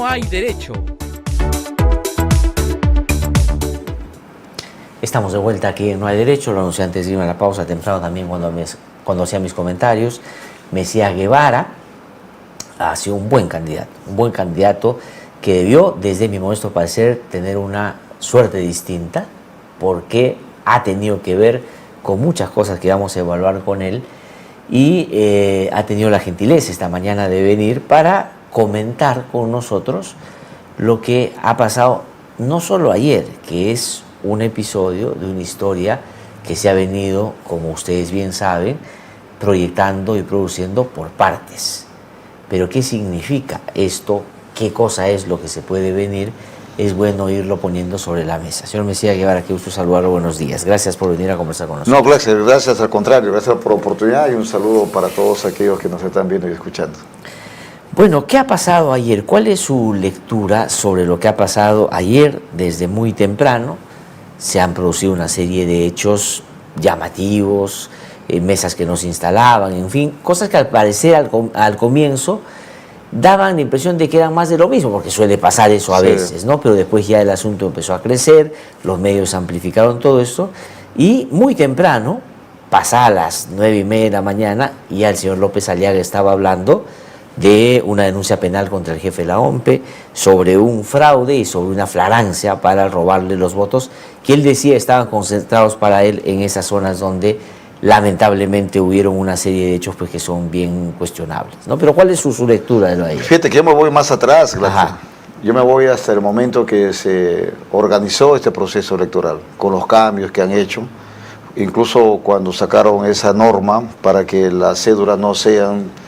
No hay derecho. Estamos de vuelta aquí en No hay derecho. Lo anuncié antes de irme a la pausa temprano también cuando hacía mis comentarios. Mesías Guevara ha sido un buen candidato que debió, desde mi modesto parecer, tener una suerte distinta, porque ha tenido que ver con muchas cosas que vamos a evaluar con él y ha tenido la gentileza esta mañana de venir para comentar con nosotros lo que ha pasado no solo ayer, que es un episodio de una historia que se ha venido, como ustedes bien saben, proyectando y produciendo por partes. Pero ¿qué significa esto? ¿Qué cosa es lo que se puede venir? Es bueno irlo poniendo sobre la mesa. Señor Mesías Guevara, qué gusto saludarlo, buenos días. Gracias por venir a conversar con nosotros. No, gracias al contrario, gracias por la oportunidad y un saludo para todos aquellos que nos están viendo y escuchando. Bueno, ¿qué ha pasado ayer? ¿Cuál es su lectura sobre lo que ha pasado ayer desde muy temprano? Se han producido una serie de hechos llamativos, mesas que no se instalaban, en fin, cosas que al parecer al comienzo daban la impresión de que eran más de lo mismo, porque suele pasar eso a veces, ¿no? Pero después ya el asunto empezó a crecer, los medios amplificaron todo esto, y muy temprano, pasadas las 9:30 de la mañana, ya el señor López Aliaga estaba hablando de una denuncia penal contra el jefe de la OMPE, sobre un fraude y sobre una flagrancia para robarle los votos, que él decía estaban concentrados para él en esas zonas donde lamentablemente hubieron una serie de hechos pues, que son bien cuestionables, ¿no? Pero ¿cuál es su lectura de lo de ayer? Fíjate que yo me voy más atrás, yo me voy hasta el momento que se organizó este proceso electoral, con los cambios que han hecho, incluso cuando sacaron esa norma para que las cédulas no sean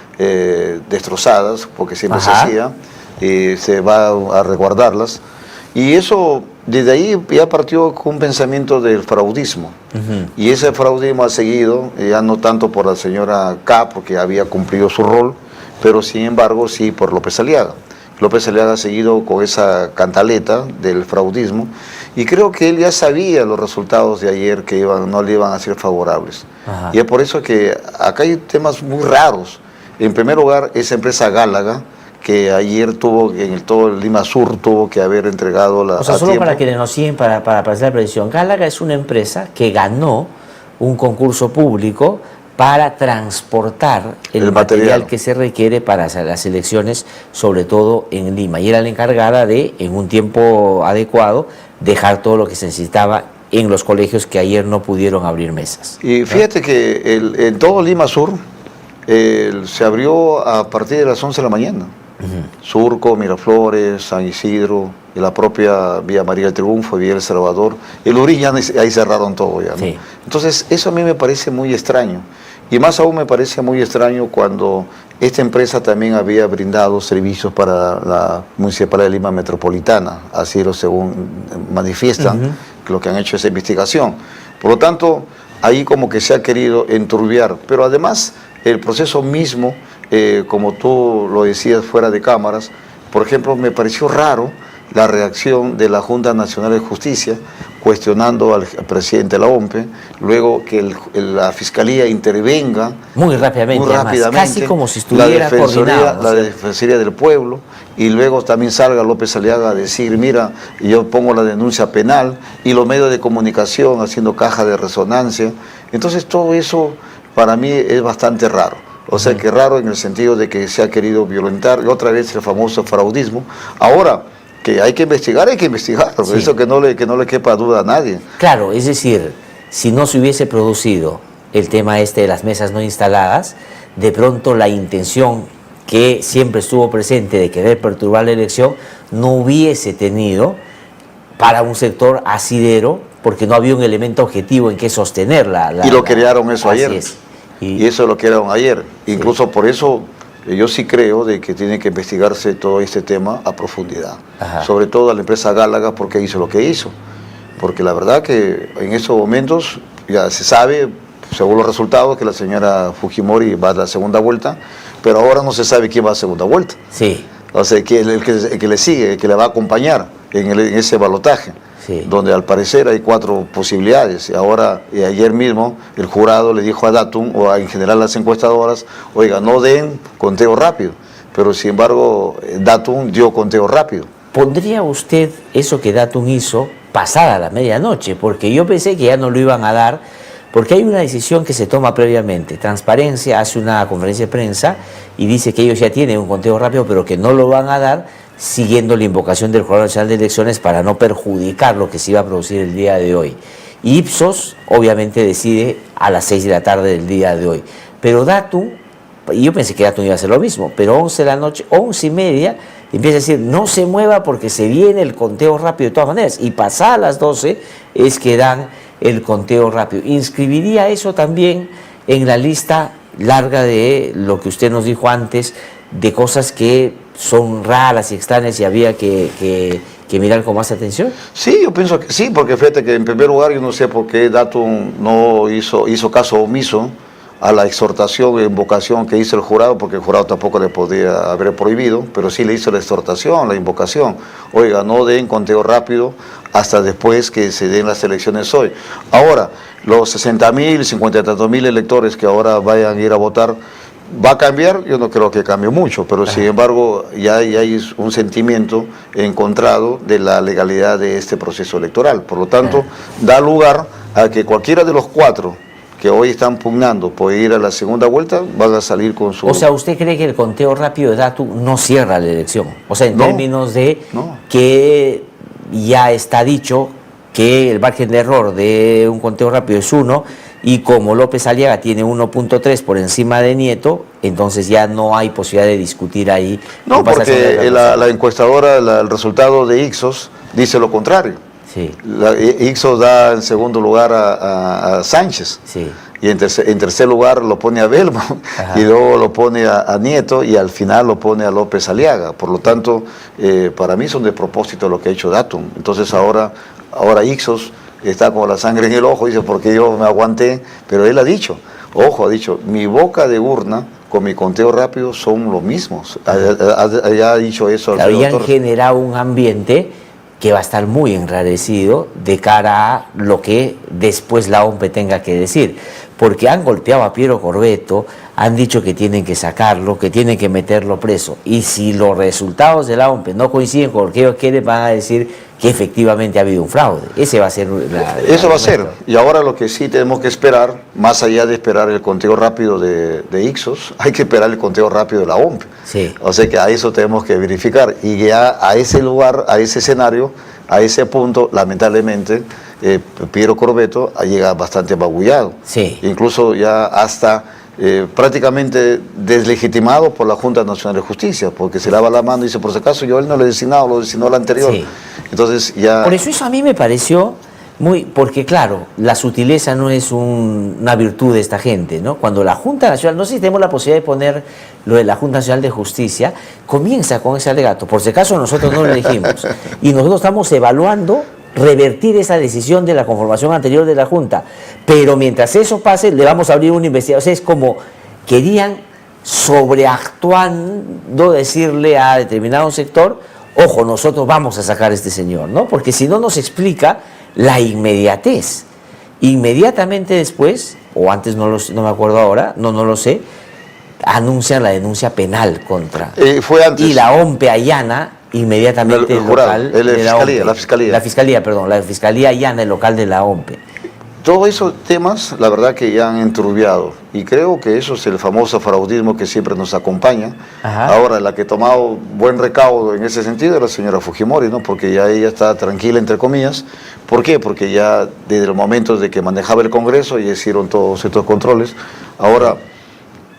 destrozadas, porque siempre se hacía, se va a resguardarlas, y eso desde ahí ya partió con un pensamiento del fraudismo, y ese fraudismo ha seguido, ya no tanto por la señora K, porque había cumplido su rol, pero sin embargo sí por López Aliaga. López Aliaga ha seguido con esa cantaleta del fraudismo, y creo que él ya sabía los resultados de ayer que no le iban a ser favorables. Y es por eso que acá hay temas muy raros. En primer lugar, esa empresa Gálaga, que ayer en todo el Lima Sur tuvo que haber entregado la... O sea, solo para que nos siguen para hacer la precisión, Gálaga es una empresa que ganó un concurso público para transportar el material que se requiere para hacer las elecciones, sobre todo en Lima, y era la encargada de, en un tiempo adecuado, dejar todo lo que se necesitaba en los colegios que ayer no pudieron abrir mesas. Y fíjate que en todo Lima Sur se abrió a partir de las 11 de la mañana. Surco, Miraflores, San Isidro, y la propia Vía María del Triunfo, Vía El Salvador, el Urí, ya ahí cerraron todo ya, ¿no? Sí. Entonces eso a mí me parece muy extraño, y más aún me parece muy extraño cuando esta empresa también había brindado servicios para la Municipalidad de Lima Metropolitana, así lo según manifiestan lo que han hecho esa investigación. Por lo tanto, ahí como que se ha querido enturbiar, pero además el proceso mismo, como tú lo decías fuera de cámaras, por ejemplo, me pareció raro la reacción de la Junta Nacional de Justicia cuestionando al presidente de la OMPE, luego que la Fiscalía intervenga muy rápidamente, casi como si estuviera coordinado, la Defensoría del Pueblo, y luego también salga López Aliaga a decir, mira, yo pongo la denuncia penal, y los medios de comunicación haciendo caja de resonancia. Entonces todo eso para mí es bastante raro. O sea, que raro en el sentido de que se ha querido violentar, y otra vez el famoso fraudismo. Ahora, que hay que investigar, sí. Eso que no le quepa duda a nadie. Claro, es decir, si no se hubiese producido el tema de las mesas no instaladas, de pronto la intención que siempre estuvo presente de querer perturbar la elección no hubiese tenido para un sector asidero, porque no había un elemento objetivo en que sostenerla. Y lo crearon eso ayer. Y eso lo crearon ayer. Sí. Incluso por eso yo sí creo de que tiene que investigarse todo este tema a profundidad. Sobre todo a la empresa Gálaga, porque hizo lo que hizo. Porque la verdad que en esos momentos ya se sabe, según los resultados, que la señora Fujimori va a la segunda vuelta, pero ahora no se sabe quién va a la segunda vuelta. Sí. O sea, el que le sigue, el que le va a acompañar en ese balotaje. Sí. Donde al parecer hay 4 posibilidades. Ahora, ayer mismo, el jurado le dijo a Datum, o en general las encuestadoras, oiga, no den conteo rápido. pero sin embargo Datum dio conteo rápido. ¿Pondría usted eso que Datum hizo pasada la medianoche? Porque yo pensé que ya no lo iban a dar, porque hay una decisión que se toma previamente. Transparencia hace una conferencia de prensa y dice que ellos ya tienen un conteo rápido, pero que no lo van a dar siguiendo la invocación del Jurado Nacional de Elecciones para no perjudicar lo que se iba a producir el día de hoy. Y Ipsos obviamente decide a las 6 de la tarde del día de hoy. Pero Datum, y yo pensé que Datum iba a hacer lo mismo, pero 11 de la noche, 11:30, empieza a decir, no se mueva porque se viene el conteo rápido de todas maneras. Y pasadas las 12 es que dan el conteo rápido. Inscribiría eso también en la lista larga de lo que usted nos dijo antes, de cosas que son raras y extrañas y había que mirar con más atención. Sí, yo pienso que sí, porque fíjate que en primer lugar yo no sé por qué Datum no hizo caso omiso a la exhortación e invocación que hizo el jurado, porque el jurado tampoco le podía haber prohibido, pero sí le hizo la exhortación, la invocación. Oiga, no den conteo rápido hasta después que se den las elecciones hoy. Ahora, los 60.000, 50 y tantos mil electores que ahora vayan a ir a votar, ¿va a cambiar? Yo no creo que cambie mucho, pero sin embargo ya hay un sentimiento encontrado de la legalidad de este proceso electoral. Por lo tanto, da lugar a que cualquiera de los 4 que hoy están pugnando por ir a la segunda vuelta, van a salir con su... O sea, ¿usted cree que el conteo rápido de Datum no cierra la elección? O sea, en términos de que ya está dicho que el margen de error de un conteo rápido es 1, y como López Aliaga tiene 1.3 por encima de Nieto, entonces ya no hay posibilidad de discutir ahí. No, porque la encuestadora, el resultado de Ipsos dice lo contrario. Sí. Ipsos da en segundo lugar a Sánchez, sí, y en tercer lugar lo pone a Belmont, y luego lo pone a Nieto, y al final lo pone a López Aliaga. Por lo tanto, para mí son de propósito lo que ha hecho Datum. Entonces ahora Ipsos está con la sangre en el ojo, dice, porque yo me aguanté, pero él ha dicho, ojo, ha dicho, mi boca de urna con mi conteo rápido son los mismos. Ha dicho eso. Habían generado un ambiente que va a estar muy enrarecido de cara a lo que después la OMP tenga que decir, porque han golpeado a Piero Corvetto, han dicho que tienen que sacarlo, que tienen que meterlo preso, y si los resultados de la OMP no coinciden con lo que ellos quieren, van a decir que efectivamente ha habido un fraude. Ese va a ser eso va a ser. Y ahora lo que sí tenemos que esperar, más allá de esperar el conteo rápido de Ipsos, hay que esperar el conteo rápido de la OMP. Sí. O sea que a eso tenemos que verificar, y ya a ese lugar, a ese escenario, a ese punto, lamentablemente, Piero Corvetto llega bastante abagullado. Sí. Incluso ya hasta prácticamente deslegitimado por la Junta Nacional de Justicia, porque se lava la mano y dice, por si acaso yo él no lo he designado, lo designó el anterior. Sí. Entonces ya... Por eso a mí me pareció muy... Porque claro, la sutileza no es una virtud de esta gente, ¿no? Cuando la Junta Nacional, no sé si tenemos la posibilidad de poner lo de la Junta Nacional de Justicia, comienza con ese alegato, por si acaso nosotros no lo elegimos, y nosotros estamos evaluando revertir esa decisión de la conformación anterior de la Junta, pero mientras eso pase le vamos a abrir una investigación. O sea, es como querían sobreactuando, decirle a determinado sector, ojo, nosotros vamos a sacar a este señor, ¿no? Porque si no nos explica la inmediatez. Inmediatamente después, o antes no me acuerdo ahora, no lo sé, anuncian la denuncia penal contra. Fue antes. Y la OMP allana inmediatamente el local de la OMP. La Fiscalía allana el local de la OMP. Todos esos temas, la verdad que ya han enturbiado, y creo que eso es el famoso fraudismo que siempre nos acompaña. Ajá. Ahora, la que ha tomado buen recaudo en ese sentido es la señora Fujimori, ¿no? Porque ya ella está tranquila, entre comillas. ¿Por qué? Porque ya desde los momentos de que manejaba el Congreso ya hicieron todos estos controles. Ahora,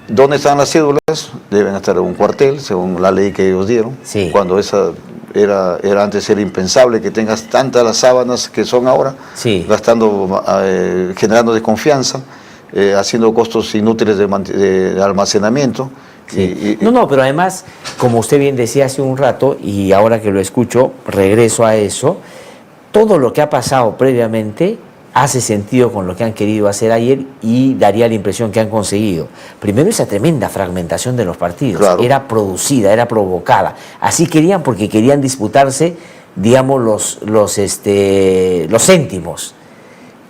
¿dónde están las cédulas? Deben estar en un cuartel, según la ley que ellos dieron. Sí. Cuando esa antes era impensable que tengas tantas las sábanas que son ahora, sí, gastando, generando desconfianza, haciendo costos inútiles de almacenamiento. Sí. No, pero además, como usted bien decía hace un rato, y ahora que lo escucho, regreso a eso, todo lo que ha pasado previamente hace sentido con lo que han querido hacer ayer y daría la impresión que han conseguido. Primero, esa tremenda fragmentación de los partidos. Claro. Era producida, era provocada. Así querían porque querían disputarse, digamos, los céntimos.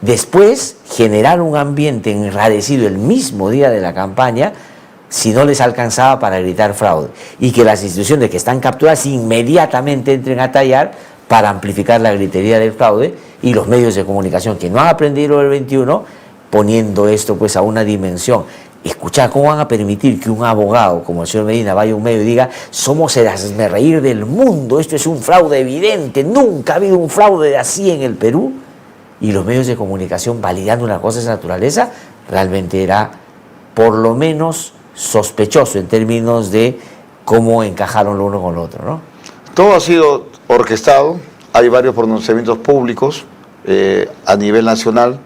Después, generar un ambiente enrarecido el mismo día de la campaña, si no les alcanzaba para gritar fraude, y que las instituciones que están capturadas inmediatamente entren a tallar para amplificar la gritería del fraude, y los medios de comunicación que no han aprendido el 21, poniendo esto pues a una dimensión. Escuchar, ¿cómo van a permitir que un abogado como el señor Medina vaya a un medio y diga somos el hazmerreír del mundo, esto es un fraude evidente, nunca ha habido un fraude así en el Perú? Y los medios de comunicación validando una cosa de esa naturaleza, realmente era por lo menos sospechoso en términos de cómo encajaron lo uno con lo otro, ¿no? Todo ha sido orquestado, hay varios pronunciamientos públicos a nivel nacional,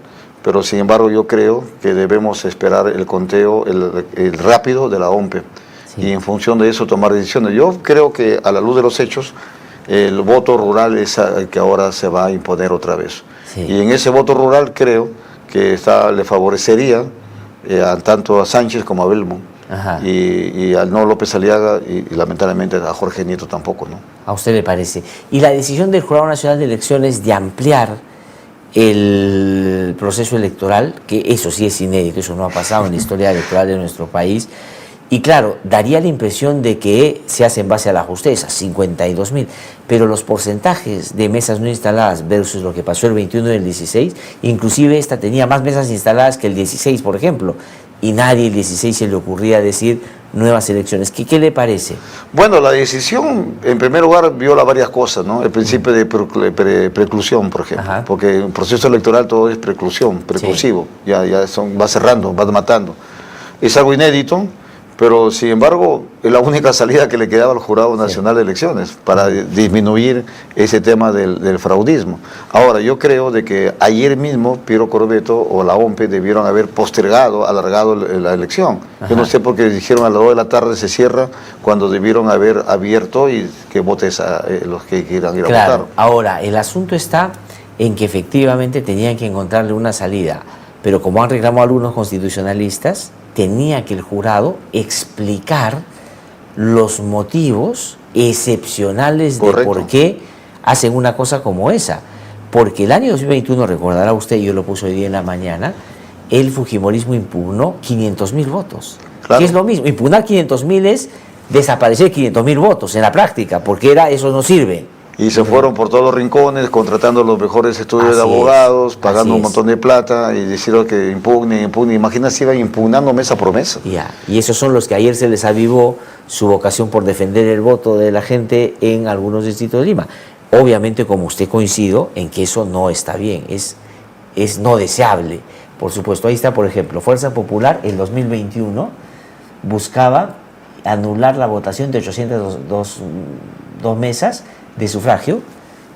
pero sin embargo yo creo que debemos esperar el conteo, el rápido de la OMPE, sí, y en función de eso tomar decisiones. Yo creo que a la luz de los hechos, el voto rural es el que ahora se va a imponer otra vez. Sí. Y en ese voto rural creo que le favorecería tanto a Sánchez como a Belmont. Y al no López Aliaga y lamentablemente a Jorge Nieto tampoco, ¿no? ¿A usted le parece? Y la decisión del Jurado Nacional de Elecciones de ampliar el proceso electoral, que eso sí es inédito, eso no ha pasado en la historia electoral de nuestro país, y claro, daría la impresión de que se hace en base a la justeza, 52.000, pero los porcentajes de mesas no instaladas versus lo que pasó el 21 y el 16, inclusive esta tenía más mesas instaladas que el 16, por ejemplo, y nadie el 16 se le ocurría decir nuevas elecciones. ¿Qué le parece? Bueno, la decisión, en primer lugar, viola varias cosas, ¿no? El principio de preclusión, por ejemplo, porque en el proceso electoral todo es preclusivo, sí, va cerrando, va matando. Es algo inédito, pero sin embargo es la única salida que le quedaba al Jurado Nacional de Elecciones para disminuir ese tema del fraudismo. Ahora, yo creo de que ayer mismo Piero Corbeto o la OMPE debieron haber alargado la elección. Yo no sé por qué dijeron a las 2 de la tarde se cierra, cuando debieron haber abierto y que votes a los que quieran ir a votar. Ahora, el asunto está en que efectivamente tenían que encontrarle una salida, pero como han reclamado algunos constitucionalistas, tenía que el jurado explicar los motivos excepcionales de por qué hacen una cosa como esa. Porque el año 2021, recordará usted, yo lo puse hoy día en la mañana, el fujimorismo impugnó 500.000 votos. Claro. Que es lo mismo, impugnar 500.000 es desaparecer 500.000 votos en la práctica, porque eso no sirve. Y se fueron por todos los rincones, contratando los mejores estudios de abogados, pagando un montón de plata y diciendo que impugne. Imagina si iban impugnando mesa por mesa. Y esos son los que ayer se les avivó su vocación por defender el voto de la gente en algunos distritos de Lima. Obviamente, como usted coincido en que eso no está bien, es no deseable. Por supuesto, ahí está, por ejemplo, Fuerza Popular en 2021 buscaba anular la votación de 802 mesas de sufragio,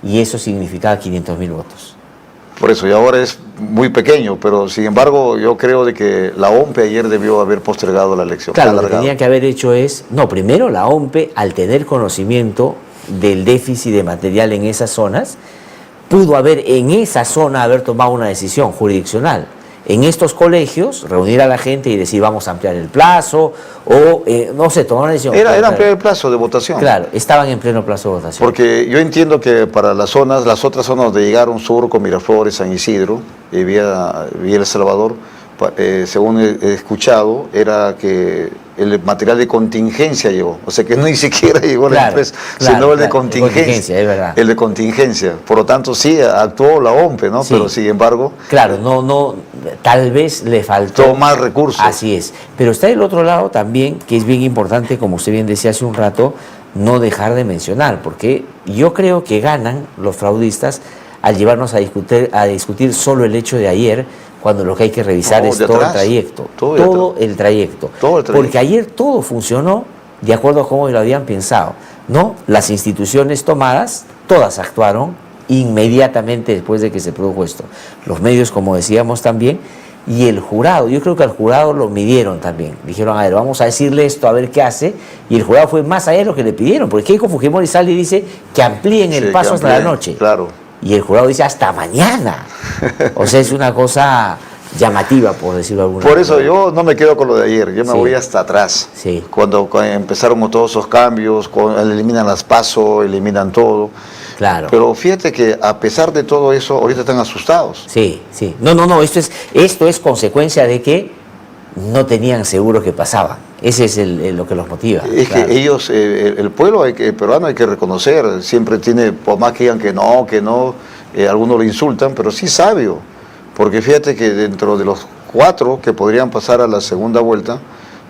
y eso significaba 500.000 votos. Por eso, y ahora es muy pequeño, pero sin embargo yo creo de que la OMPE ayer debió haber postergado la elección. Claro, lo que tenía que haber hecho es, primero la OMPE, al tener conocimiento del déficit de material en esas zonas, pudo haber en esa zona haber tomado una decisión jurisdiccional. En estos colegios, reunir a la gente y decir vamos a ampliar el plazo, o no sé, tomar una decisión. Era ampliar el plazo de votación. Claro, estaban en pleno plazo de votación. Porque yo entiendo que para las otras zonas donde llegaron Surco, Miraflores, San Isidro y Villa El Salvador, según he escuchado, era que el material de contingencia llegó, o sea que no ni siquiera llegó la empresa, sino el de contingencia, es verdad. El de contingencia, por lo tanto sí actuó la OMPE, ¿no? Sí. Pero sin embargo... Claro, no, tal vez le faltó más recursos. Así es, pero está el otro lado también, que es bien importante, como usted bien decía hace un rato, no dejar de mencionar, porque yo creo que ganan los fraudistas al llevarnos a discutir solo el hecho de ayer, cuando lo que hay que revisar es todo el trayecto. Todo el trayecto. Porque ayer todo funcionó de acuerdo a cómo lo habían pensado, ¿no? Las instituciones tomadas, todas actuaron inmediatamente después de que se produjo esto. Los medios, como decíamos también, y el jurado. Yo creo que al jurado lo midieron también. Dijeron, a ver, vamos a decirle esto, a ver qué hace. Y el jurado fue más allá de lo que le pidieron, porque Keiko Fujimori sale y dice que amplíen el paso hasta la noche. Claro. Y el jurado dice hasta mañana. O sea, es una cosa llamativa, por decirlo de alguna manera. Por eso yo no me quedo con lo de ayer, yo me voy hasta atrás. Sí. Cuando empezaron todos esos cambios, eliminan las PASO, eliminan todo. Claro. Pero fíjate que a pesar de todo eso, ahorita están asustados. Sí. No, esto es consecuencia de que no tenían seguro que pasaban. Ese es lo que los motiva. Es claro. Que ellos, el pueblo el peruano hay que reconocer, siempre tiene, por más que digan que no, algunos lo insultan, pero sí sabio, porque fíjate que dentro de los 4 que podrían pasar a la segunda vuelta,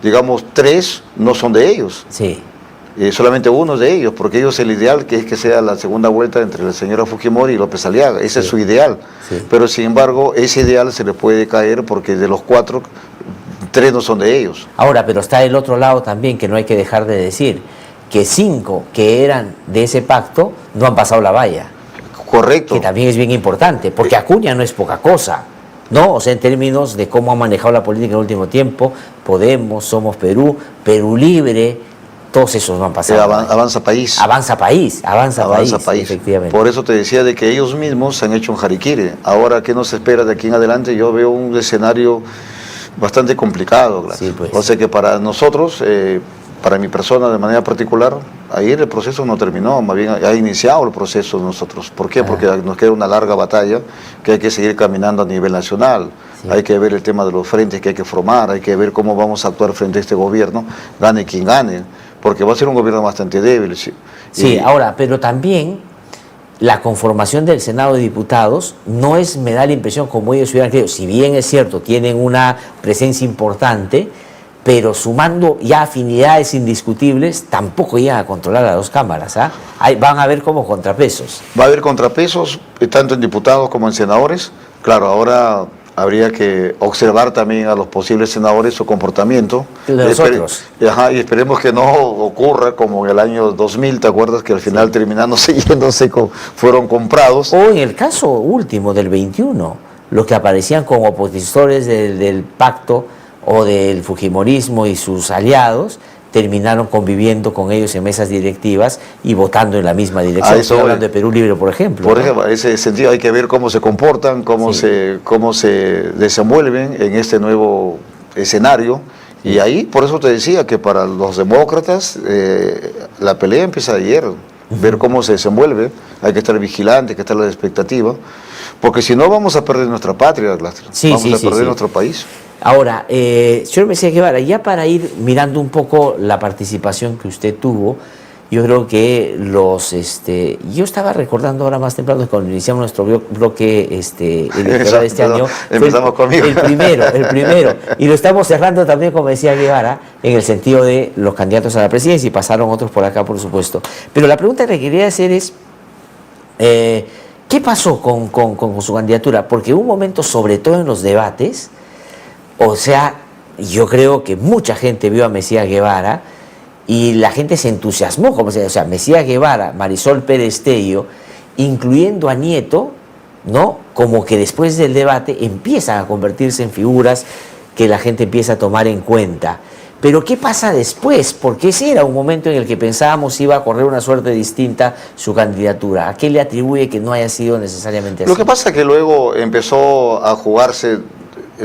digamos 3 no son de ellos. Sí. Solamente uno de ellos, porque ellos el ideal que es que sea la segunda vuelta entre la señora Fujimori y López Aliaga, ese es su ideal. Sí. Pero sin embargo, ese ideal se le puede caer porque de los 4, 3 no son de ellos. Ahora, pero está el otro lado también que no hay que dejar de decir, que 5 que eran de ese pacto no han pasado la valla. Correcto. Que también es bien importante, porque Acuña no es poca cosa, ¿no? O sea, en términos de cómo ha manejado la política en el último tiempo, Podemos, Somos Perú, Perú Libre, todos esos no han pasado. Avanza País. Avanza País, efectivamente. Por eso te decía de que ellos mismos se han hecho un jariquiri. Ahora, ¿qué nos espera de aquí en adelante? Yo veo un escenario bastante complicado. Sí, pues. O sea que para nosotros, para mi persona de manera particular, ahí el proceso no terminó, más bien ha iniciado el proceso de nosotros. ¿Por qué? Porque nos queda una larga batalla que hay que seguir caminando a nivel nacional. Sí. Hay que ver el tema de los frentes que hay que formar, hay que ver cómo vamos a actuar frente a este gobierno, gane quien gane, porque va a ser un gobierno bastante débil. Sí, ahora, pero también la conformación del Senado de Diputados no es, me da la impresión, como ellos hubieran creído, si bien es cierto, tienen una presencia importante, pero sumando ya afinidades indiscutibles, tampoco llegan a controlar a 2 cámaras. Van a haber como contrapesos. Va a haber contrapesos, tanto en diputados como en senadores. Claro, ahora habría que observar también a los posibles senadores su comportamiento. De los otros. Y esperemos que no ocurra como en el año 2000, ¿te acuerdas? Que al final terminando yéndose, fueron comprados. O en el caso último del 21, los que aparecían como opositores del pacto o del Fujimorismo y sus aliados, terminaron conviviendo con ellos en mesas directivas y votando en la misma dirección. Estoy hablando de Perú Libre, por ejemplo. Por ejemplo, en ese sentido hay que ver cómo se comportan, cómo se desenvuelven en este nuevo escenario. Y ahí, por eso te decía que para los demócratas la pelea empieza ayer. Ver cómo se desenvuelve, hay que estar vigilante, hay que estar a la expectativa, porque si no vamos a perder nuestra patria, vamos a perder nuestro país. Ahora, señor Mesías Guevara, ya para ir mirando un poco la participación que usted tuvo, yo creo que yo estaba recordando ahora más temprano cuando iniciamos nuestro bloque electoral de este año. Empezamos conmigo. El primero. Y lo estamos cerrando también, como decía Guevara, en el sentido de los candidatos a la presidencia, y pasaron otros por acá, por supuesto. Pero la pregunta que quería hacer es, ¿qué pasó con su candidatura? Porque hubo un momento, sobre todo en los debates, o sea, yo creo que mucha gente vio a Mesías Guevara y la gente se entusiasmó, como se, o sea, Mesías Guevara, Marisol Pérez Tello, incluyendo a Nieto, ¿no? Como que después del debate empiezan a convertirse en figuras que la gente empieza a tomar en cuenta. Pero ¿qué pasa después? Porque ese era un momento en el que pensábamos iba a correr una suerte distinta su candidatura. ¿A qué le atribuye que no haya sido necesariamente así? Lo que pasa es que luego empezó a jugarse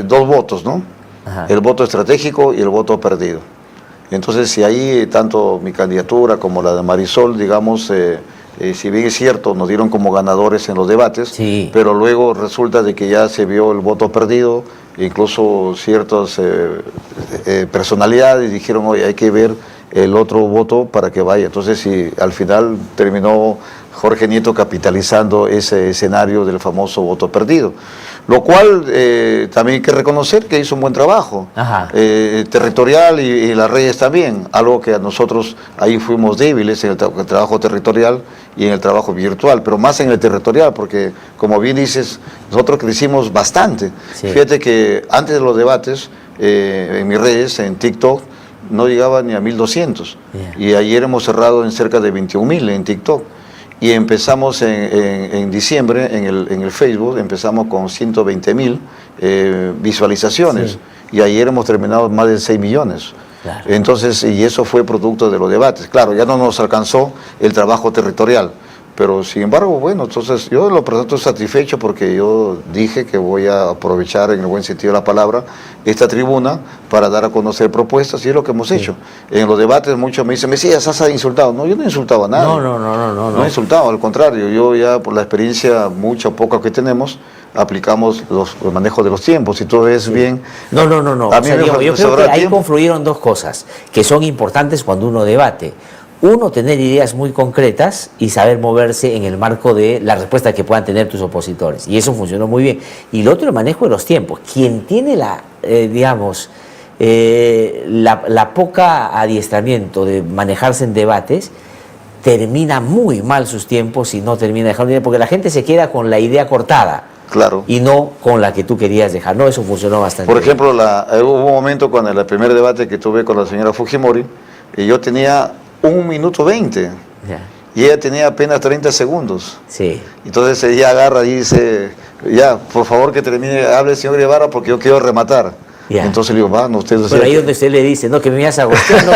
2 votos, ¿no? Ajá. El voto estratégico y el voto perdido. Entonces, si ahí tanto mi candidatura como la de Marisol, digamos, si bien es cierto, nos dieron como ganadores en los debates, sí, pero luego resulta de que ya se vio el voto perdido, incluso ciertas personalidades dijeron, oye, hay que ver el otro voto para que vaya. Entonces, si al final terminó Jorge Nieto capitalizando ese escenario del famoso voto perdido. Lo cual también hay que reconocer que hizo un buen trabajo, territorial y las redes también, algo que a nosotros ahí fuimos débiles en el trabajo territorial y en el trabajo virtual, pero más en el territorial, porque como bien dices, nosotros crecimos bastante. Sí. Fíjate que antes de los debates, en mis redes, en TikTok, no llegaba ni a 1200, y ayer hemos cerrado en cerca de 21.000 en TikTok. Y empezamos en diciembre en el Facebook, empezamos con 120.000 visualizaciones, sí, y ayer hemos terminado más de 6 millones. Claro. Entonces, y eso fue producto de los debates. Claro, ya no nos alcanzó el trabajo territorial, pero sin embargo, bueno, entonces yo lo presento satisfecho porque yo dije que voy a aprovechar en el buen sentido de la palabra esta tribuna para dar a conocer propuestas, y es lo que hemos hecho. En los debates muchos me dicen, Mesías, has insultado. No, yo no he insultado a nadie. No he insultado, al contrario, yo ya por la experiencia mucha o poca que tenemos, aplicamos el manejo de los tiempos. Si tú ves bien... No. A mí Yo creo que ahí confluyeron dos cosas que son importantes cuando uno debate. Uno, tener ideas muy concretas y saber moverse en el marco de la respuesta que puedan tener tus opositores. Y eso funcionó muy bien. Y lo otro, el manejo de los tiempos. Quien tiene la poca adiestramiento de manejarse en debates, termina muy mal sus tiempos y no termina dejando, porque la gente se queda con la idea cortada. Claro. Y no con la que tú querías dejar. No, eso funcionó bastante Por ejemplo, bien. hubo un momento con el primer debate que tuve con la señora Fujimori, y yo tenía 1 minuto 20, Ya. y ella tenía apenas 30 segundos. Sí. Entonces ella agarra y dice, ya, por favor que termine, hable el señor Guevara porque yo quiero rematar. Ya. Entonces le digo, va, no, usted... Pero ahí donde usted le dice, no, que me ibas a gustar,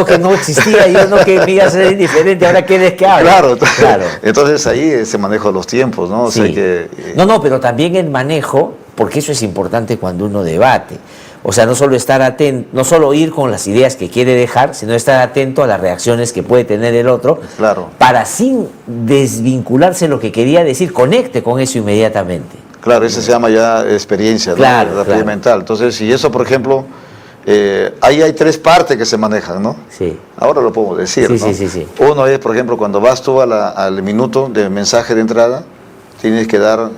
que no existía, yo no, que me ibas a ser indiferente, ahora quieres que hable. Claro. Entonces ahí se maneja los tiempos, ¿no? O Sí. sea que, No, pero también el manejo, porque eso es importante cuando uno debate. O sea, no solo estar atento, no solo ir con las ideas que quiere dejar, sino estar atento a las reacciones que puede tener el otro, claro. Para sin desvincularse lo que quería decir, conecte con eso inmediatamente. Claro, eso se llama ya experiencia, ¿no? Claro. Mental. Entonces, si eso, por ejemplo, ahí hay 3 partes que se manejan, ¿no? Sí. Ahora lo podemos decir, ¿no? Sí. Uno es, por ejemplo, cuando vas tú al minuto de mensaje de entrada, tienes que dar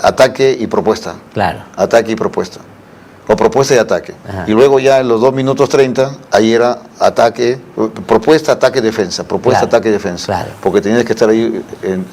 ataque y propuesta. Claro. Ataque y propuesta. O propuesta y ataque. Ajá. Y luego ya en los 2 minutos 30, ahí era ataque, propuesta, ataque, defensa. Propuesta, Claro, ataque, defensa. claro. Porque tenías que estar ahí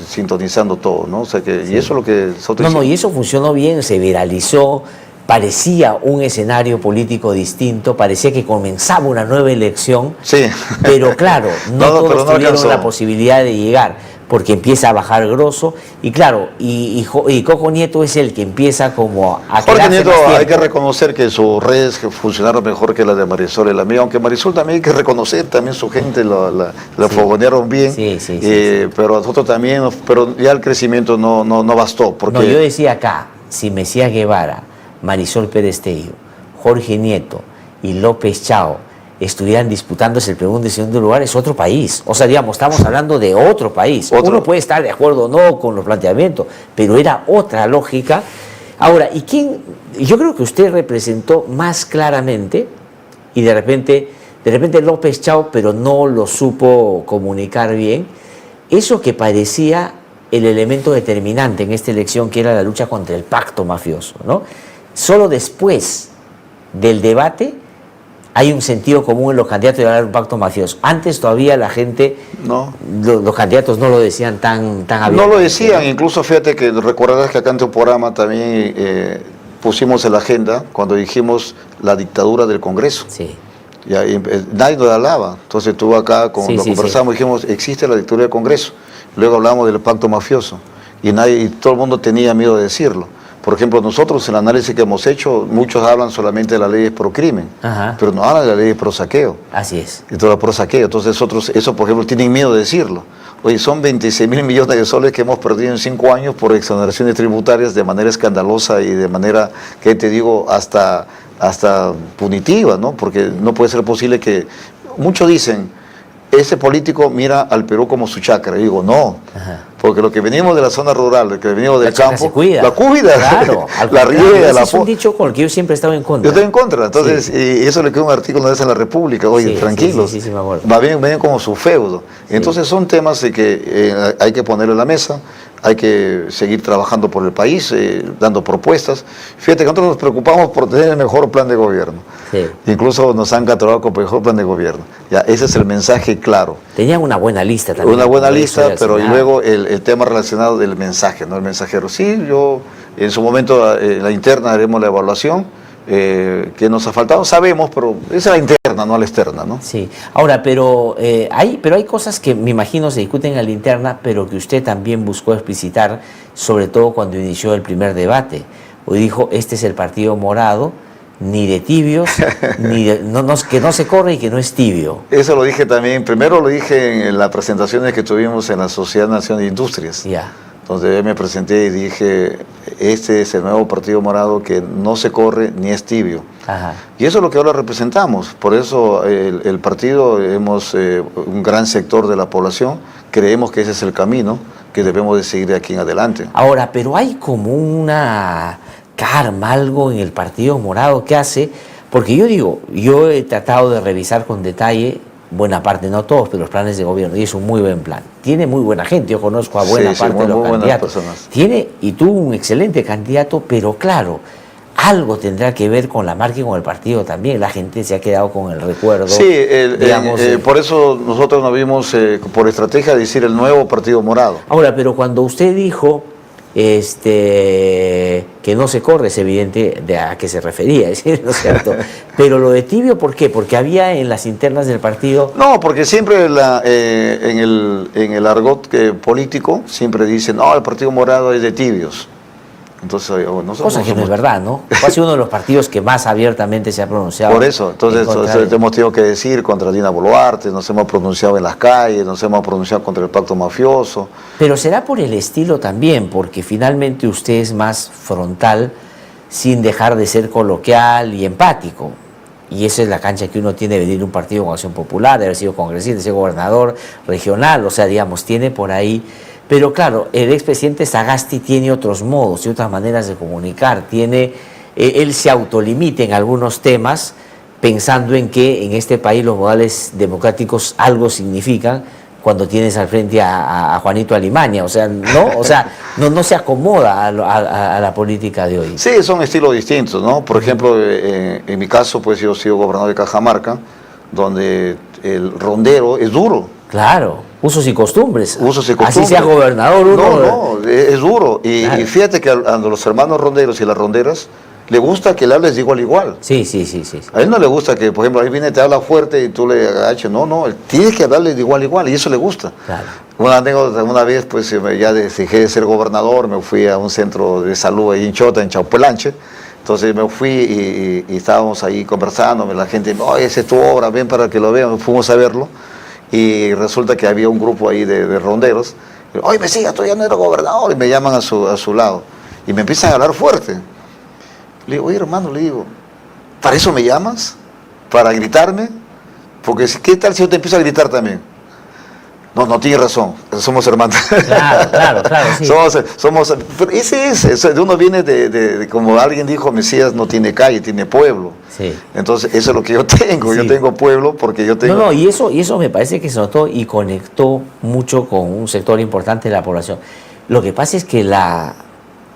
sintonizando todo, ¿no? O sea que, Sí. y eso es lo que nosotros No, y eso funcionó bien, se viralizó, parecía un escenario político distinto, parecía que comenzaba una nueva elección, Sí. pero claro, no pero todos tuvieron alcanzó. la posibilidad de llegar, porque empieza a bajar grosso, y claro, y Coco Nieto es el que empieza como a Jorge quedarse Nieto, más hay que tiempo. reconocer que sus redes funcionaron mejor que las de Marisol y la mía, aunque Marisol también hay que reconocer, también su gente la Sí. fogonearon bien, Sí. pero nosotros también, pero ya el crecimiento no bastó. Porque No, yo decía acá, si Mesías Guevara, Marisol Pérez Tello, Jorge Nieto y López Chao estuvieran disputándose el segundo y segundo lugar, es otro país. O sea, digamos, estamos hablando de otro país. Uno puede estar de acuerdo o no con los planteamientos, pero era otra lógica. Ahora, ¿y quién? Yo creo que usted representó más claramente, y de repente López Chao, pero no lo supo comunicar bien, eso que parecía el elemento determinante en esta elección, que era la lucha contra el pacto mafioso, ¿no? Solo después del debate hay un sentido común en los candidatos de hablar de un pacto mafioso. Antes todavía la gente, los candidatos no lo decían tan abiertamente. No lo decían, incluso fíjate que recordarás que acá en tu programa también pusimos en la agenda cuando dijimos la dictadura del Congreso. Sí. Nadie nos hablaba. Entonces tú acá, cuando conversamos, dijimos, existe la dictadura del Congreso. Luego hablamos del pacto mafioso. Y todo el mundo tenía miedo de decirlo. Por ejemplo, nosotros en el análisis que hemos hecho, muchos hablan solamente de las leyes pro crimen, pero no hablan de las leyes pro saqueo. Así es. Y todo pro saqueo. Entonces otros, eso por ejemplo, tienen miedo de decirlo. Oye, son 26.000 millones de soles que hemos perdido en 5 años por exoneraciones tributarias de manera escandalosa y de manera, que te digo, hasta punitiva, ¿no? Porque no puede ser posible que... Muchos dicen, ese político mira al Perú como su chacra. Y digo, no. Porque lo que venimos de la zona rural, lo que venimos del campo, se cuida. la cuida, claro, la riega, la es un dicho con el que yo siempre he estado en contra. Yo estoy en contra, entonces, y eso le quedó un artículo una vez en La República, oye, tranquilos, sí, me acuerdo. Va bien como su feudo. Entonces son temas de que hay que ponerlo en la mesa, hay que seguir trabajando por el país, dando propuestas. Fíjate que nosotros nos preocupamos por tener el mejor plan de gobierno. Sí. Incluso nos han catalogado como el mejor plan de gobierno. Ya, ese es el mensaje claro. Tenían una buena lista también. Una buena lista, pero y luego el tema relacionado del mensaje, ¿no? El mensajero. Sí, yo en su momento la interna haremos la evaluación. ¿Qué nos ha faltado? Sabemos, pero esa es la interna, no la externa, ¿no? Sí. Ahora, pero hay cosas que me imagino se discuten en la interna, pero que usted también buscó explicitar, sobre todo cuando inició el primer debate. Hoy dijo, este es el Partido Morado, ni de tibios, que no se corre y que no es tibio. Eso lo dije también, primero lo dije en las presentaciones que tuvimos en la Sociedad Nacional de Industrias. Ya. Entonces yo me presenté y dije, este es el nuevo Partido Morado que no se corre ni es tibio. Ajá. Y eso es lo que ahora representamos. Por eso el partido, un gran sector de la población, creemos que ese es el camino que debemos de seguir de aquí en adelante. Ahora, pero hay como una karma, algo en el Partido Morado que hace, porque yo digo, yo he tratado de revisar con detalle buena parte, no todos, pero los planes de gobierno, y es un muy buen plan. Tiene muy buena gente, yo conozco a buena parte de los candidatos. Tiene, y tuvo un excelente candidato, pero claro, algo tendrá que ver con la marca y con el partido también. La gente se ha quedado con el recuerdo. Sí, por eso nosotros nos vimos por estrategia de decir el nuevo Partido Morado. Ahora, pero cuando usted dijo que no se corre, es evidente a qué se refería, ¿no es cierto? Pero lo de tibio, ¿por qué? Porque había en las internas del partido... No, porque siempre en el argot político siempre dicen, no, el Partido Morado es de tibios. Entonces, cosa que no es verdad, ¿no? Ha sido uno de los partidos que más abiertamente se ha pronunciado. Por eso, entonces hemos tenido que decir contra Dina Boluarte, nos hemos pronunciado en las calles, nos hemos pronunciado contra el pacto mafioso. Pero será por el estilo también, porque finalmente usted es más frontal sin dejar de ser coloquial y empático. Y esa es la cancha que uno tiene de venir de un partido con Acción Popular, de haber sido congresista, de ser gobernador regional, o sea, digamos, tiene por ahí... Pero claro, el expresidente Sagasti tiene otros modos y otras maneras de comunicar. Él se autolimita en algunos temas pensando en que en este país los modales democráticos algo significan cuando tienes al frente a Juanito Alimaña. O sea, no se acomoda a la política de hoy. Sí, son estilos distintos, ¿no? Por ejemplo, en mi caso, pues yo he sido gobernador de Cajamarca, donde el rondero es duro. Claro, usos y costumbres. Usos y costumbres. Así sea gobernador uno. No, es duro. Y fíjate que a los hermanos ronderos y las ronderas le gusta que le hables de igual a igual. Sí. A él no le gusta que, por ejemplo, ahí viene, te habla fuerte y tú le agaches. No, tienes que hablarle de igual a igual y eso le gusta. Claro. Una vez, pues ya dejé de ser gobernador, me fui a un centro de salud ahí en Chota, en Chaupelanche. Entonces me fui y estábamos ahí conversando, la gente, oye, esa es tu obra, ven para que lo vean, fuimos a verlo. Y resulta que había un grupo ahí de ronderos. Oye, Mesías, tú ya no eres gobernador. Y me llaman a su lado. Y me empiezan a hablar fuerte. Le digo, oye, hermano, ¿para eso me llamas? ¿Para gritarme? Porque, ¿qué tal si yo te empiezo a gritar también? No, tienes razón, somos hermanos. Claro, sí. Somos, pero uno viene como alguien dijo, Mesías no tiene calle, tiene pueblo. Sí. Entonces, eso es lo que yo tengo. Sí. Yo tengo pueblo porque yo tengo... No, y eso me parece que se notó y conectó mucho con un sector importante de la población. Lo que pasa es que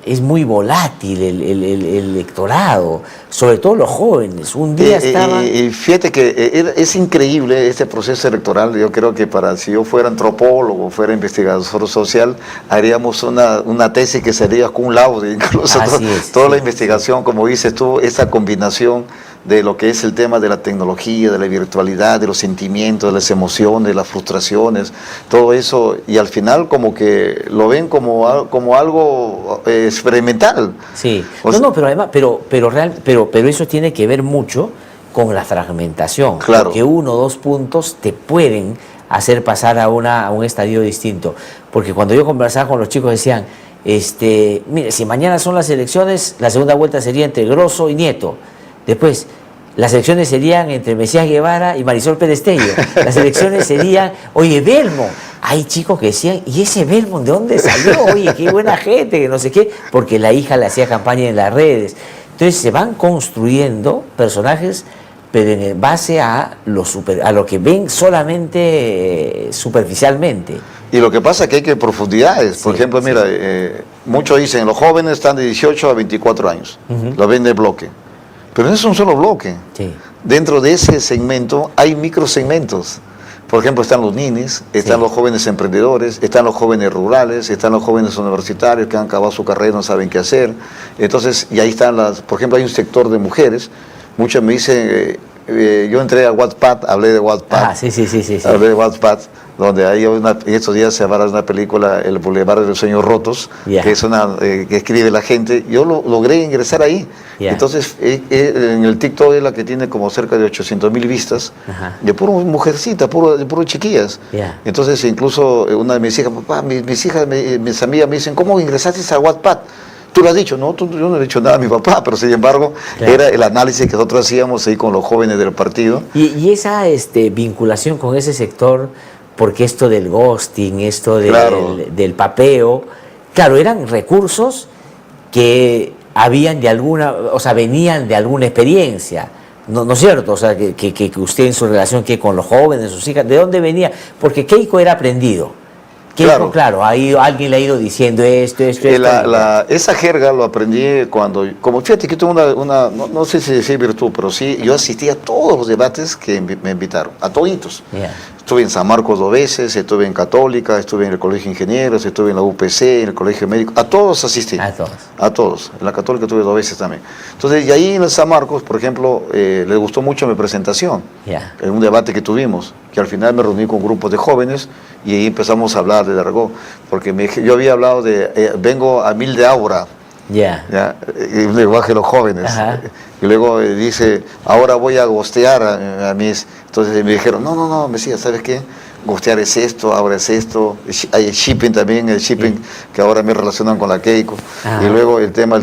es muy volátil el electorado, sobre todo los jóvenes. Un día estaban... fíjate que es increíble este proceso electoral. Yo creo que si yo fuera antropólogo, fuera investigador social, haríamos una tesis que sería cum laude, incluso toda la investigación, como dices tú, esa combinación de lo que es el tema de la tecnología, de la virtualidad, de los sentimientos, de las emociones, de las frustraciones, todo eso, y al final como que lo ven como algo experimental. Sí, pero además, pero eso tiene que ver mucho con la fragmentación, claro. Porque 1 o 2 puntos te pueden hacer pasar a un estadio distinto, porque cuando yo conversaba con los chicos decían, mire, si mañana son las elecciones, la segunda vuelta sería entre Grosso y Nieto. Después, las elecciones serían entre Mesías Guevara y Marisol Pérez Tello. Las elecciones serían, oye, Belmont. Hay chicos que decían, ¿y ese Belmont de dónde salió? Oye, qué buena gente, que no sé qué. Porque la hija le hacía campaña en las redes. Entonces se van construyendo personajes, pero en base a lo que ven solamente superficialmente. Y lo que pasa es que hay que profundidades. Por ejemplo, mira, muchos dicen, los jóvenes están de 18 a 24 años. Lo ven de bloque. Pero no es un solo bloque. Sí. Dentro de ese segmento hay microsegmentos. Por ejemplo, están los ninis, están los jóvenes emprendedores, están los jóvenes rurales, están los jóvenes universitarios que han acabado su carrera y no saben qué hacer. Entonces, y ahí están por ejemplo, hay un sector de mujeres. Muchas me dicen, yo entré a Wattpad, hablé de Wattpad. Sí. Hablé de Wattpad, donde hay estos días se va a dar una película, El Boulevard de los Sueños Rotos, que es que escribe la gente. Yo logré ingresar ahí. Entonces, en el TikTok es la que tiene como cerca de 800,000 vistas, de puro mujercita, de puro chiquillas. Entonces, incluso una de mis hijas, papá, mis hijas, mis amigas me dicen, ¿cómo ingresaste a Wattpad? Tú lo has dicho, no, yo no le he dicho nada a mi papá, pero sin embargo, era el análisis que nosotros hacíamos ahí con los jóvenes del partido. Y esa vinculación con ese sector, porque esto del ghosting, esto Claro. del papeo, claro, eran recursos que habían de alguna, o sea, venían de alguna experiencia. No, no es cierto, o sea, que usted en su relación que con los jóvenes, sus hijas, ¿de dónde venía? Porque Keiko era aprendido. Keiko, claro, alguien le ha ido diciendo esto. Esa jerga lo aprendí cuando, como fíjate que tuve no sé si decir virtud, pero sí, yo asistí a todos los debates que me invitaron, a toditos. Yeah. Estuve en San Marcos 2 veces, estuve en Católica, estuve en el Colegio de Ingenieros, estuve en la UPC, en el Colegio Médico, a todos asistí. A todos. A todos. En la Católica estuve 2 veces también. Entonces, y ahí en el San Marcos, por ejemplo, les gustó mucho mi presentación, Yeah. en un debate que tuvimos, que al final me reuní con grupos de jóvenes y ahí empezamos a hablar de Aragón, porque yo había hablado de, vengo a 1000 de aura, Yeah. ¿ya? El lenguaje de los jóvenes. Ajá. Y luego dice, ahora voy a gostear a mis... Entonces me dijeron, no, me decía, ¿sabes qué? Gostear es esto, ahora es esto. Hay el shipping también, que ahora me relacionan con la Keiko. Ajá. Y luego el tema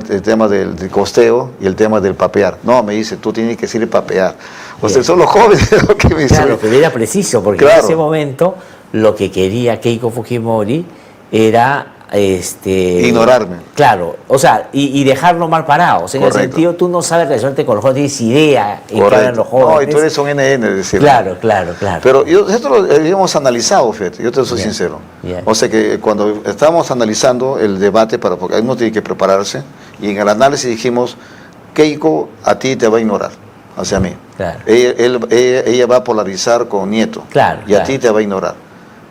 del costeo y el tema del papear. No, me dice, tú tienes que decir papear. O sea, son los jóvenes los que me dicen. Claro, pero era preciso, porque Claro. en ese momento lo que quería Keiko Fujimori era ignorarme. Claro, o sea, y dejarlo mal parado. O sea, en el Correcto. sentido, tú no sabes relacionarte con los jóvenes, tienes idea en qué Correcto. hablan los jóvenes. No, y tú eres un NN, decir. Claro. Pero esto lo habíamos analizado, fíjate, yo te soy sincero. Yeah. O sea que cuando estábamos analizando el debate, porque uno tiene que prepararse, y en el análisis dijimos, Keiko a ti te va a ignorar, hacia mí. Claro. Ella va a polarizar con Nieto, Claro, y a ti te va a ignorar.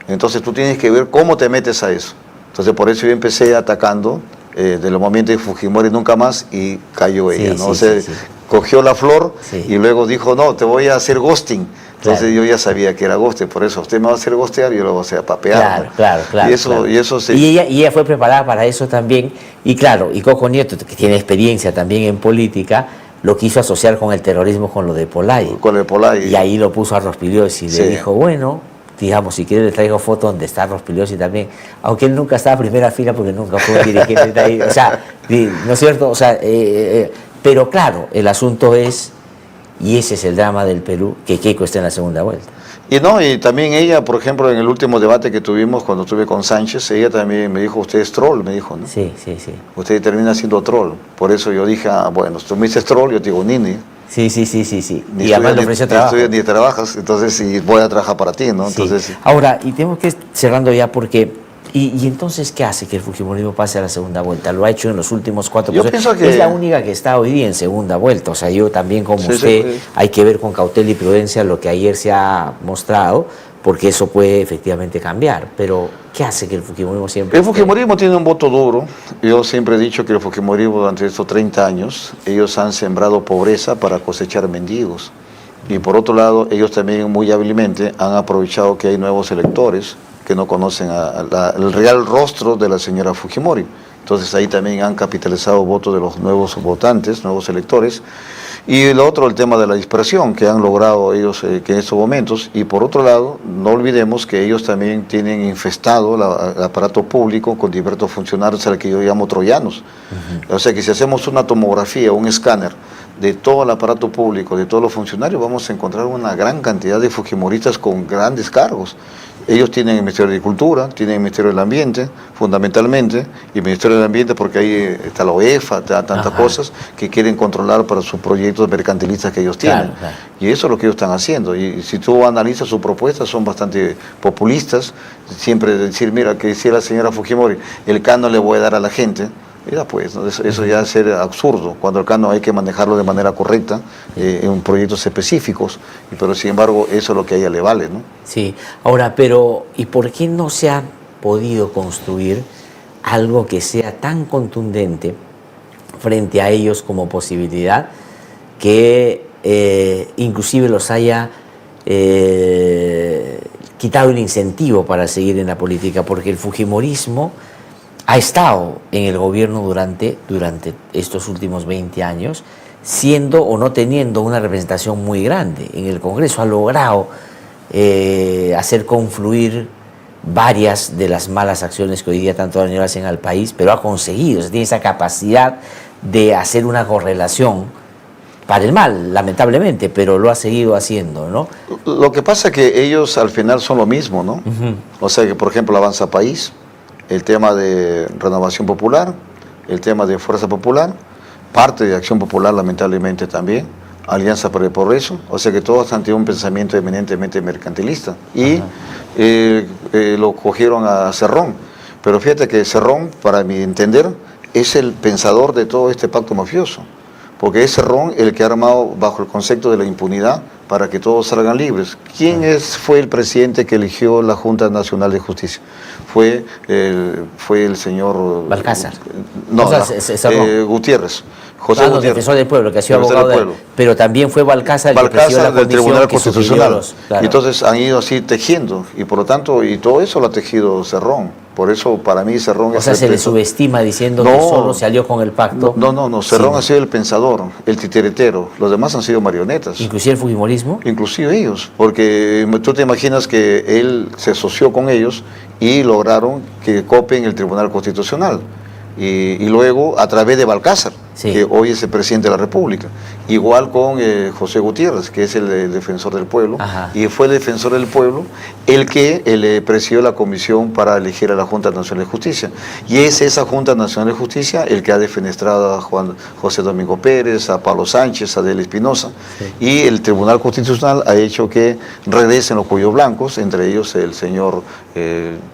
Entonces tú tienes que ver cómo te metes a eso. Entonces por eso yo empecé atacando de los momentos de Fujimori nunca más y cayó ella, ¿no? Sí, O sea, sí. cogió la flor Sí. y luego dijo, no, te voy a hacer ghosting. Entonces Claro. yo ya sabía que era ghosting, por eso usted me va a hacer ghostear y yo lo voy a hacer papear. ¿no? Claro. Y eso se... Y ella fue preparada para eso también. Y claro, y Coco Nieto, que tiene experiencia también en política, lo quiso asociar con el terrorismo, con lo de Polay. Con el Polay. Y ahí lo puso a Rospigliosi y Sí. le dijo, bueno, digamos, si quiere le traigo foto donde está Rospigliosi también, aunque él nunca estaba en primera fila porque nunca fue un dirigente de ahí, o sea, ¿no es cierto? O sea, pero claro, el asunto es, y ese es el drama del Perú, que Keiko está en la segunda vuelta. Y también ella, por ejemplo, en el último debate que tuvimos cuando estuve con Sánchez, ella también me dijo, usted es troll, me dijo, ¿no? Sí. Usted termina siendo troll. Por eso yo dije, bueno, si tú me dices troll, yo te digo, Nini. Sí. Ni Y además le estudias, ofreció ni trabajo. estudias ni trabajas, entonces sí, voy a trabajar para ti, ¿no? Sí. Entonces, Ahora, y tenemos que ir cerrando ya porque... ¿Y entonces qué hace que el fujimorismo pase a la segunda vuelta? Lo ha hecho en los últimos 4 Yo procesos. pienso que- Es la única que está hoy día en segunda vuelta. O sea, yo también como Sí, usted, sí. hay que ver con cautela y prudencia lo que ayer se ha mostrado, porque eso puede efectivamente cambiar. Pero, ¿qué hace que el fujimorismo siempre... el fujimorismo tiene un voto duro. Yo siempre he dicho que el fujimorismo durante estos 30 años, ellos han sembrado pobreza para cosechar mendigos. Y por otro lado, ellos también muy hábilmente han aprovechado que hay nuevos electores que no conocen el real rostro de la señora Fujimori. Entonces ahí también han capitalizado votos de los nuevos votantes, nuevos electores. Y lo otro, el tema de la dispersión que han logrado ellos que en estos momentos. Y por otro lado, no olvidemos que ellos también tienen infestado el aparato público con diversos funcionarios a los que yo llamo troyanos. O sea que si hacemos una tomografía, un escáner de todo el aparato público, de todos los funcionarios, vamos a encontrar una gran cantidad de fujimoristas con grandes cargos. Ellos tienen el Ministerio de Agricultura, tienen el Ministerio del Ambiente, fundamentalmente, y el Ministerio del Ambiente porque ahí está la OEFA, está tantas cosas que quieren controlar para sus proyectos mercantilistas que ellos tienen. Claro. Y eso es lo que ellos están haciendo. Y si tú analizas sus propuestas, son bastante populistas. Siempre decir, mira, que decía la señora Fujimori, el canon le voy a dar a la gente. Ya pues, ¿no? Eso ya es ser absurdo, cuando el canon hay que manejarlo de manera correcta en proyectos específicos, pero sin embargo eso es lo que a ella le vale, ¿no? Sí, ahora, pero ¿y por qué no se ha podido construir algo que sea tan contundente frente a ellos como posibilidad que inclusive los haya quitado el incentivo para seguir en la política? Porque el fujimorismo ha estado en el gobierno durante estos últimos 20 años, siendo o no teniendo una representación muy grande. En el Congreso ha logrado hacer confluir varias de las malas acciones que hoy día tanto daño hacen al país, pero ha conseguido, o sea, tiene esa capacidad de hacer una correlación para el mal, lamentablemente, pero lo ha seguido haciendo, ¿no? Lo que pasa es que ellos al final son lo mismo, ¿no? O sea que, por ejemplo, Avanza País, el tema de Renovación Popular, el tema de Fuerza Popular, parte de Acción Popular, lamentablemente también, Alianza para el Progreso, o sea que todos han tenido un pensamiento eminentemente mercantilista. Y lo cogieron a Cerrón. Pero fíjate que Cerrón, para mi entender, es el pensador de todo este pacto mafioso. Porque es Cerrón el que ha armado bajo el concepto de la impunidad para que todos salgan libres. ¿Quién fue el presidente que eligió la Junta Nacional de Justicia? Fue el señor... Balcázar. No, Gutiérrez. José Gutiérrez. Defensor del pueblo, que ha sido abogado pero también fue Balcázar el que presidió la del Tribunal Constitucional. Claro. Entonces han ido así tejiendo, y por lo tanto, y todo eso lo ha tejido Cerrón. Por eso, para mí, Cerrón O sea, se le subestima diciendo que solo se alió con el pacto. No, Cerrón ha sido el pensador, el titeretero. Los demás han sido marionetas. ¿Inclusive el fujimorismo? Inclusive ellos, porque tú te imaginas que él se asoció con ellos y lograron que copien el Tribunal Constitucional. Y luego a través de Balcázar, que hoy es el presidente de la República. Igual con José Gutiérrez, que es el defensor del pueblo. Y fue el defensor del pueblo el que le presidió la comisión para elegir a la Junta Nacional de Justicia. Y es esa Junta Nacional de Justicia el que ha defenestrado a José Domingo Pérez, a Pablo Sánchez, a Adela Espinosa. Y el Tribunal Constitucional ha hecho que regresen los cuellos blancos, entre ellos el señor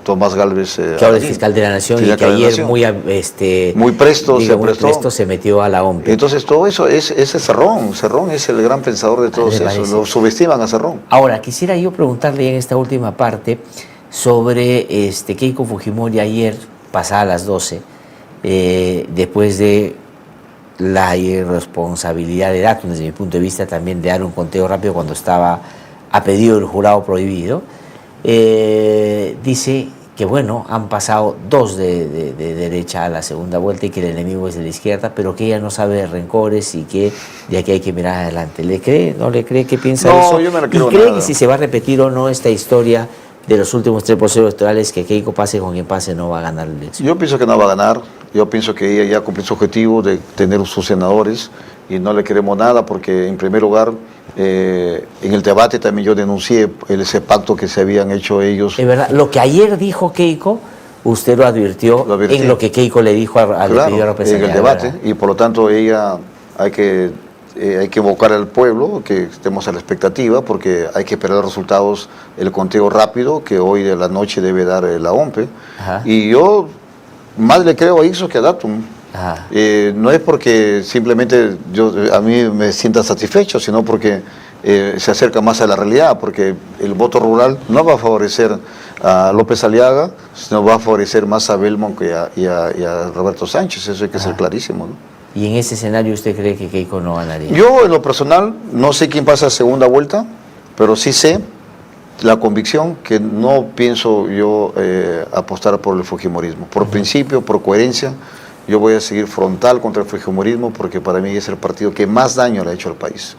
Tomás Gálvez. Que ahora es fiscal de la Nación y que ayer muy presto se metió a la OMP. Entonces todo eso es Cerrón. Cerrón es el gran pensador de todo eso. Lo subestiman a Cerrón. Ahora, quisiera yo preguntarle en esta última parte sobre Keiko Fujimori ayer, pasada las 12, después de la irresponsabilidad de datos, desde mi punto de vista, también de dar un conteo rápido cuando estaba a pedido del jurado prohibido, dice que bueno, han pasado dos de derecha a la segunda vuelta y que el enemigo es de la izquierda, pero que ella no sabe de rencores y que de aquí hay que mirar adelante. ¿Le cree? ¿No le cree? ¿Qué piensa de eso? No, yo no le creo ¿Y cree nada. que si se va a repetir o no esta historia de los últimos 3 procesos electorales, que Keiko pase con quien pase no va a ganar la elección? Yo pienso que no va a ganar. Yo pienso que ella ya cumplió su objetivo de tener sus senadores y no le queremos nada porque, en primer lugar, en el debate también yo denuncié ese pacto que se habían hecho ellos. Es verdad, lo que ayer dijo Keiko, usted lo advirtió en lo que Keiko le dijo al pedido en el debate, ¿verdad? Y por lo tanto ella hay que evocar al pueblo, que estemos a la expectativa, porque hay que esperar los resultados, el conteo rápido que hoy de la noche debe dar la OMP. Y yo más le creo a Ixos que a Datum. No es porque simplemente a mí me sienta satisfecho, sino porque se acerca más a la realidad, porque el voto rural no va a favorecer a López Aliaga, sino va a favorecer más a Belmont y a Roberto Sánchez. Eso hay que ser clarísimo, ¿no? ¿Y en ese escenario usted cree que Keiko no ganaría? Yo, en lo personal, no sé quién pasa a segunda vuelta, pero sí sé la convicción que no pienso yo apostar por el fujimorismo. Por principio, por coherencia, yo voy a seguir frontal contra el fujimorismo porque para mí es el partido que más daño le ha hecho al país.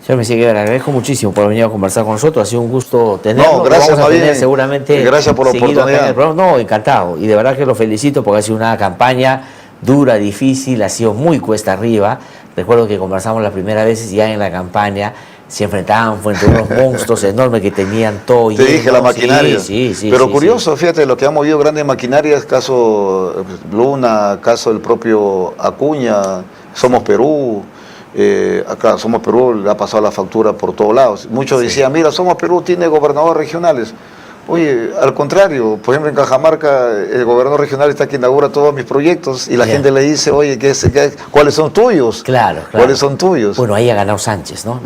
Señor Meseguer, le agradezco muchísimo por venir a conversar con nosotros. Ha sido un gusto tenerlo. No, gracias, vamos a tener seguramente. Gracias por la oportunidad. No, encantado. Y de verdad que lo felicito porque ha sido una campaña dura, difícil, ha sido muy cuesta arriba. Recuerdo que conversamos las primeras veces ya en la campaña. Se enfrentaban frente a unos monstruos enormes que tenían todo. Te dije la maquinaria. Sí, pero curioso, fíjate, lo que ha movido grandes maquinarias, caso Luna, caso del propio Acuña, Somos Perú. Acá Somos Perú le ha pasado la factura por todos lados. Muchos decían, mira, Somos Perú tiene gobernadores regionales. Oye, al contrario, por ejemplo en Cajamarca el gobernador regional está que inaugura todos mis proyectos y la gente le dice, oye, ¿cuáles son tuyos? Claro. ¿Cuáles son tuyos? Bueno, ahí ha ganado Sánchez, ¿no?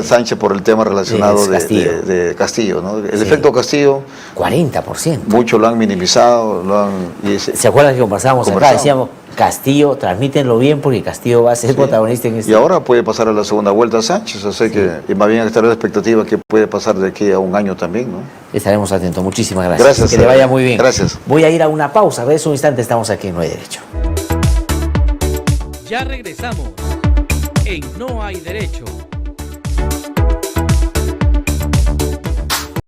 Sánchez por el tema relacionado de Castillo, ¿no? El efecto Castillo. 40%. Muchos lo han minimizado. ¿Se acuerdan que conversábamos acá? Decíamos, Castillo, transmítenlo bien porque Castillo va a ser protagonista en este. Y ahora puede pasar a la segunda vuelta a Sánchez, así que más bien estar a la expectativa que puede pasar de aquí a un año también, ¿no? Estaremos atentos. Muchísimas gracias. Gracias. Que le vaya muy bien. Gracias. Voy a ir a una pausa. A ver, un instante, estamos aquí en No Hay Derecho. Ya regresamos en No Hay Derecho.